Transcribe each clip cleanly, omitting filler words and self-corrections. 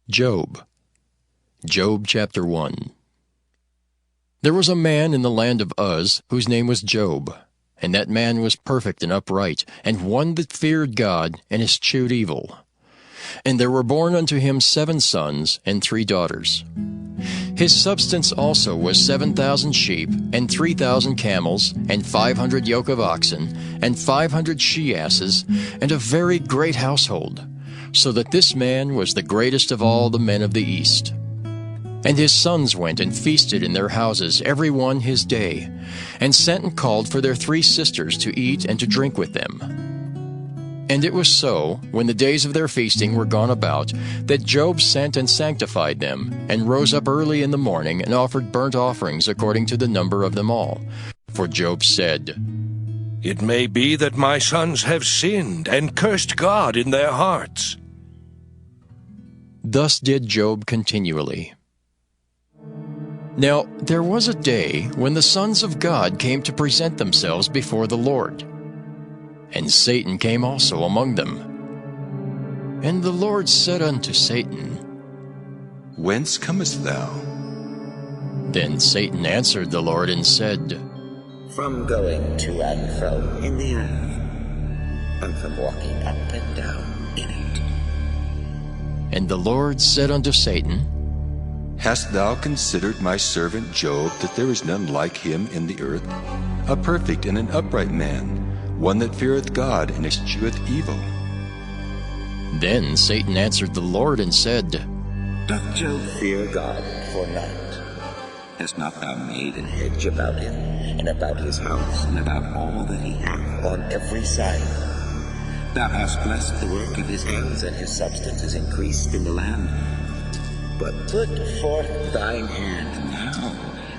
Job. Job chapter 1. There was a man in the land of Uz whose name was Job, and that man was perfect and upright, and one that feared God and eschewed evil. And there were born unto him 7 sons and 3 daughters. His substance also was 7,000 sheep, and 3,000 camels, and 500 yoke of oxen, and 500 she-asses, and a very great household, so that this man was the greatest of all the men of the east. And his sons went and feasted in their houses, every one his day, and sent and called for their 3 sisters to eat and to drink with them. And it was so, when the days of their feasting were gone about, that Job sent and sanctified them, and rose up early in the morning, and offered burnt offerings according to the number of them all. For Job said, "It may be that my sons have sinned, and cursed God in their hearts." Thus did Job continually. Now there was a day when the sons of God came to present themselves before the Lord. And Satan came also among them. And the Lord said unto Satan, Whence comest thou? Then Satan answered the Lord and said, From going to and fro in the earth, and from walking up and down in it. And the Lord said unto Satan, Hast thou considered my servant Job, that there is none like him in the earth, a perfect and an upright man, one that feareth God and escheweth evil? Then Satan answered the Lord and said, Doth Job fear God for naught? Hast not thou made an hedge about him, and about his house, and about all that he hath on every side? Thou hast blessed the work of his hands, and his substance is increased in the land. But put forth thine hand now,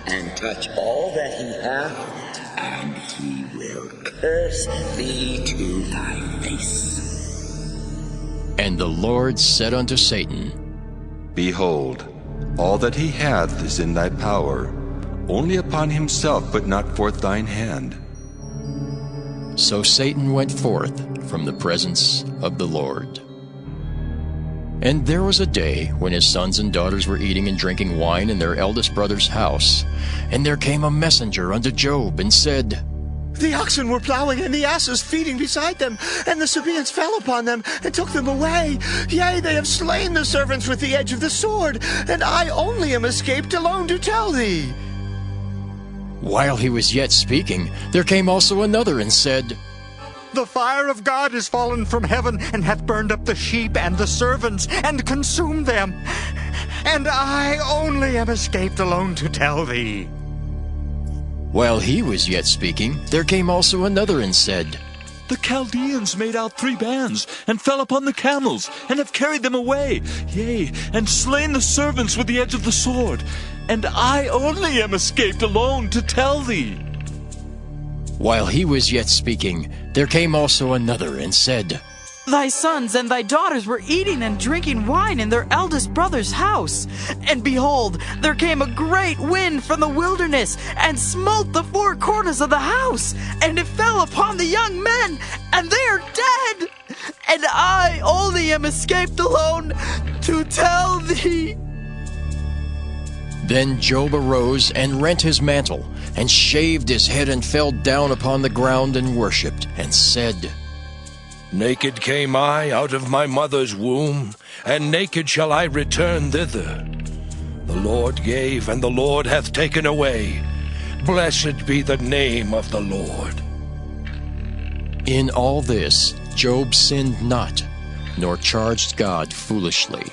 and touch all that he hath, and he will curse thee to thy face. And the Lord said unto Satan, Behold, all that he hath is in thy power, only upon himself put not forth thine hand. So Satan went forth from the presence of the Lord. And there was a day when his sons and daughters were eating and drinking wine in their eldest brother's house. And there came a messenger unto Job, and said, The oxen were plowing, and the asses feeding beside them, and the Sabaeans fell upon them, and took them away. Yea, they have slain the servants with the edge of the sword, and I only am escaped alone to tell thee. While he was yet speaking, there came also another, and said, The fire of God is fallen from heaven, and hath burned up the sheep and the servants, and consumed them. And I only am escaped alone to tell thee. While he was yet speaking, there came also another, and said, The Chaldeans made out 3 bands, and fell upon the camels, and have carried them away, yea, and slain the servants with the edge of the sword. And I only am escaped alone to tell thee. While he was yet speaking, there came also another, and said, Thy sons and thy daughters were eating and drinking wine in their eldest brother's house. And behold, there came a great wind from the wilderness, and smote the 4 corners of the house, and it fell upon the young men, and they are dead. And I only am escaped alone to tell thee. Then Job arose and rent his mantle, and shaved his head, and fell down upon the ground, and worshipped, and said, Naked came I out of my mother's womb, and naked shall I return thither. The Lord gave, and the Lord hath taken away. Blessed be the name of the Lord. In all this Job sinned not, nor charged God foolishly.